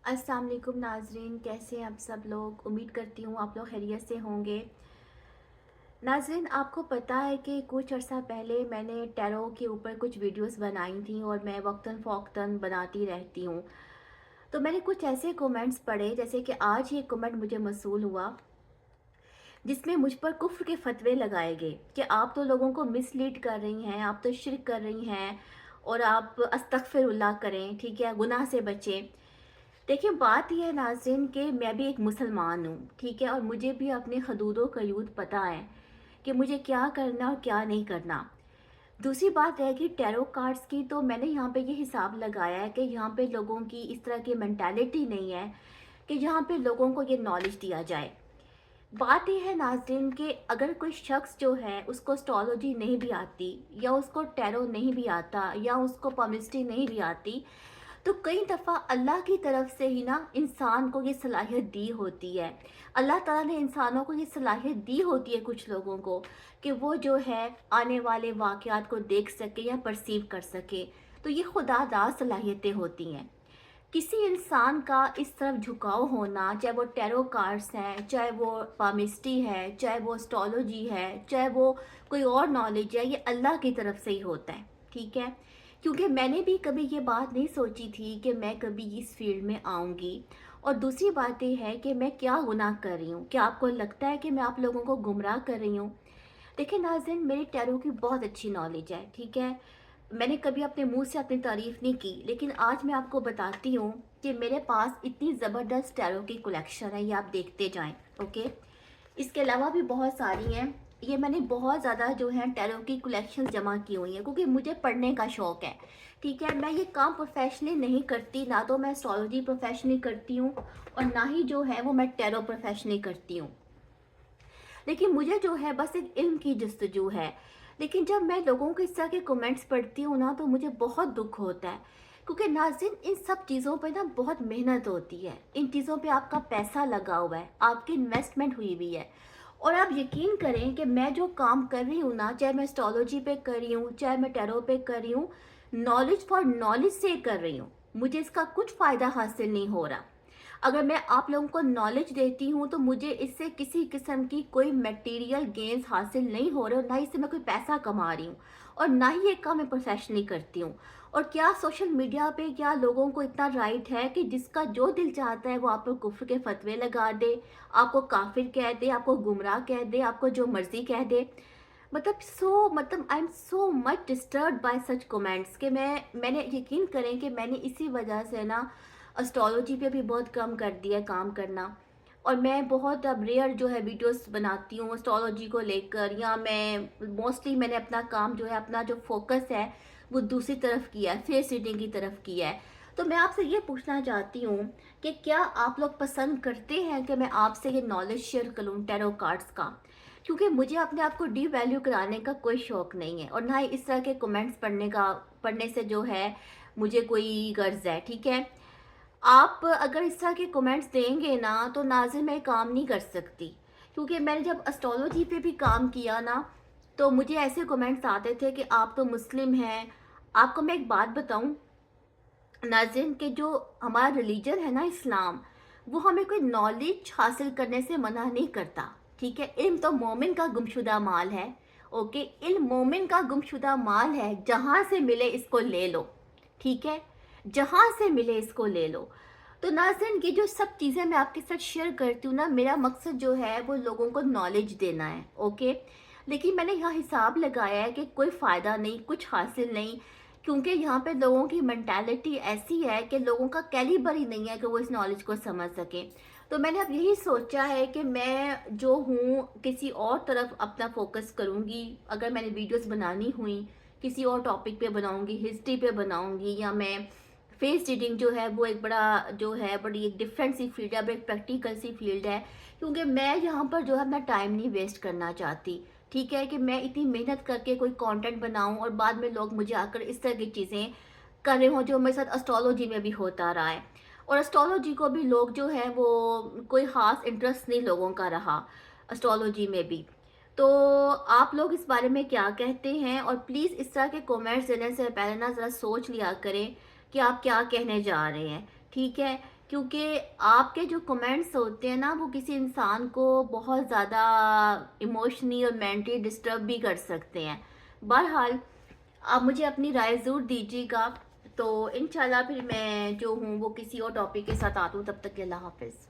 अस्सलाम वालेकुम नाजरीन, कैसे हैं आप सब लोग। उम्मीद करती हूँ आप लोग खैरियत से होंगे। नाजरीन, आपको पता है कि कुछ अर्सा पहले मैंने टैरो के ऊपर कुछ वीडियोस बनाई थी और मैं वक्तन फ़ौक्तन बनाती रहती हूँ। तो मैंने कुछ ऐसे कमेंट्स पढ़े, जैसे कि आज ये कमेंट मुझे मसूल हुआ जिसमें मुझ पर कुफ्र के फतवे लगाए गए कि आप तो लोगों को मिसलीड कर रही हैं, आप तो शिरक कर रही हैं और आप अस्तगफिरुल्लाह करें, ठीक है, गुनाह से बचें। देखिए, बात यह है नाज़रीन कि मैं भी एक मुसलमान हूँ, ठीक है, और मुझे भी अपने हदूदो कयूद पता है कि मुझे क्या करना और क्या नहीं करना। दूसरी बात है कि टैरो कार्ड्स की तो मैंने यहाँ पे ये हिसाब लगाया है कि यहाँ पे लोगों की इस तरह की मेंटालिटी नहीं है कि यहाँ पे लोगों को ये नॉलेज दिया जाए। बात यह है नाज़रीन कि अगर कोई शख्स जो है उसको एस्ट्रोलॉजी नहीं भी आती या उसको टैरो नहीं भी आता या उसको पॉमिस्ट्री नहीं भी आती, तो कई दफ़ा अल्लाह की तरफ से ही ना इंसान को ये सलाहियत दी होती है। अल्लाह ताला ने इंसानों को ये सलाहियत दी होती है कुछ लोगों को कि वो जो है आने वाले वाक़यात को देख सके या परसीव कर सके। तो ये खुदादाद सलाहियतें होती हैं। किसी इंसान का इस तरफ झुकाव होना, चाहे वो टैरो कार्ड्स हैं, चाहे वो पामिस्ट्री है, चाहे वो एस्ट्रोलॉजी है, चाहे वो कोई और नॉलेज है, ये अल्लाह की तरफ से ही होता है, ठीक है। क्योंकि मैंने भी कभी ये बात नहीं सोची थी कि मैं कभी इस फील्ड में आऊँगी। और दूसरी बात ये है कि मैं क्या गुनाह कर रही हूँ। क्या आपको लगता है कि मैं आप लोगों को गुमराह कर रही हूँ? देखिए नाज़रीन, मेरी टैरो की बहुत अच्छी नॉलेज है, ठीक है। मैंने कभी अपने मुंह से अपनी तारीफ़ नहीं की, लेकिन आज मैं आपको बताती हूँ कि मेरे पास इतनी ज़बरदस्त टैरो की कलेक्शन है, ये आप देखते जाएं, ओके। इसके अलावा भी बहुत सारी हैं। ये मैंने बहुत ज़्यादा जो है टैरो की कलेक्शन जमा की हुई हैं क्योंकि मुझे पढ़ने का शौक़ है, ठीक है। मैं ये काम प्रोफेशनली नहीं करती, ना तो मैं एस्ट्रोलॉजी प्रोफेशनली करती हूँ और ना ही जो है वो मैं टैरो प्रोफेशनली करती हूँ। लेकिन मुझे जो है बस एक इल्म की जस्तजू है। लेकिन जब मैं लोगों के इस तरह के कमेंट्स पढ़ती हूँ ना, तो मुझे बहुत दुख होता है, क्योंकि नाज़रीन इन सब चीज़ों पे ना बहुत मेहनत होती है। इन चीज़ों पे आपका पैसा लगा हुआ है, आपकी इन्वेस्टमेंट हुई हुई है। और आप यकीन करें कि मैं जो काम कर रही हूँ ना, चाहे मैं एस्ट्रोलॉजी पे कर रही हूँ, चाहे मैं टैरो पे कर रही हूँ, नॉलेज फॉर नॉलेज से कर रही हूँ। मुझे इसका कुछ फ़ायदा हासिल नहीं हो रहा। अगर मैं आप लोगों को नॉलेज देती हूँ तो मुझे इससे किसी किस्म की कोई मटेरियल गेन्स हासिल नहीं हो रहे और ना ही इससे मैं कोई पैसा कमा रही हूँ और ना ही ये काम मैं प्रोफेशनली करती हूँ। और क्या सोशल मीडिया पे क्या लोगों को इतना राइट है कि जिसका जो दिल चाहता है वो आप लोग कुफ्र के फतवे लगा दे, आपको काफिर कह दे, आपको गुमराह कह दे, आपको जो मर्जी कह दे। मतलब I am so much disturb by such comments कि मैंने यकीन करें कि मैंने इसी वजह से ना एस्ट्रोलॉजी पे भी बहुत कम कर दिया काम करना। और मैं बहुत अब रेयर जो है वीडियोस बनाती हूँ एस्ट्रोलॉजी को लेकर, या मैं मोस्टली मैंने अपना काम जो है, अपना जो फोकस है वो दूसरी तरफ किया है, फेस रीडिंग की तरफ किया है। तो मैं आपसे ये पूछना चाहती हूँ कि क्या आप लोग पसंद करते हैं कि मैं आपसे ये नॉलेज शेयर करूँ टैरो कार्ड्स का? क्योंकि मुझे अपने आप को डी वैल्यू कराने का कोई शौक़ नहीं है और ना ही इस तरह के कमेंट्स पढ़ने से जो है मुझे कोई गर्ज है, ठीक है। आप अगर इस तरह के कमेंट्स देंगे ना तो नाज़िर मैं काम नहीं कर सकती, क्योंकि मैंने जब एस्ट्रोलॉजी पे भी काम किया ना तो मुझे ऐसे कमेंट्स आते थे कि आप तो मुस्लिम हैं। आपको मैं एक बात बताऊं नाज़रीन, कि जो हमारा रिलीजन है ना इस्लाम, वो हमें कोई नॉलेज हासिल करने से मना नहीं करता, ठीक है। इल्म तो मोमिन का गुमशुदा माल है, ओके। इल्म मोमिन का गुमशुदा माल है, जहाँ से मिले इसको ले लो, ठीक है, जहाँ से मिले इसको ले लो। तो नाज़रीन ये जो सब चीज़ें मैं आपके साथ शेयर करती हूँ ना, मेरा मकसद जो है वो लोगों को नॉलेज देना है, ओके। लेकिन मैंने यहाँ हिसाब लगाया है कि कोई फ़ायदा नहीं, कुछ हासिल नहीं, क्योंकि यहाँ पे लोगों की मेंटालिटी ऐसी है कि लोगों का कैलिबर ही नहीं है कि वो इस नॉलेज को समझ सकें। तो मैंने अब यही सोचा है कि मैं जो हूँ किसी और तरफ अपना फोकस करूँगी। अगर मैंने वीडियोस बनानी हुई किसी और टॉपिक पे बनाऊँगी, हिस्ट्री पे बनाऊँगी, या मैं फेस रीडिंग जो है वो एक बड़ा जो है बड़ी एक डिफरेंट सी फील्ड है, बड़ी प्रैक्टिकल सी फील्ड है। क्योंकि मैं यहाँ पर जो है अपना टाइम नहीं वेस्ट करना चाहती, ठीक है, कि मैं इतनी मेहनत करके कोई कंटेंट बनाऊं और बाद में लोग मुझे आकर इस तरह की चीज़ें कर रहे हों जो मेरे साथ एस्ट्रोलॉजी में भी होता रहा है। और एस्ट्रोलॉजी को भी लोग जो है वो कोई ख़ास इंटरेस्ट नहीं लोगों का रहा एस्ट्रोलॉजी में भी। तो आप लोग इस बारे में क्या कहते हैं? और प्लीज़ इस तरह के कमेंट्स देने से पहले ना ज़रा सोच लिया करें कि आप क्या कहने जा रहे हैं, ठीक है। کیونکہ آپ کے جو کمنٹس ہوتے ہیں نا وہ کسی انسان کو بہت زیادہ ایموشنلی اور مینٹلی ڈسٹرب بھی کر سکتے ہیں. بہرحال آپ مجھے اپنی رائے ضرور دیجیے گا. تو انشاءاللہ پھر میں جو ہوں وہ کسی اور ٹاپک کے ساتھ آتی ہوں. تب تک کے اللہ حافظ.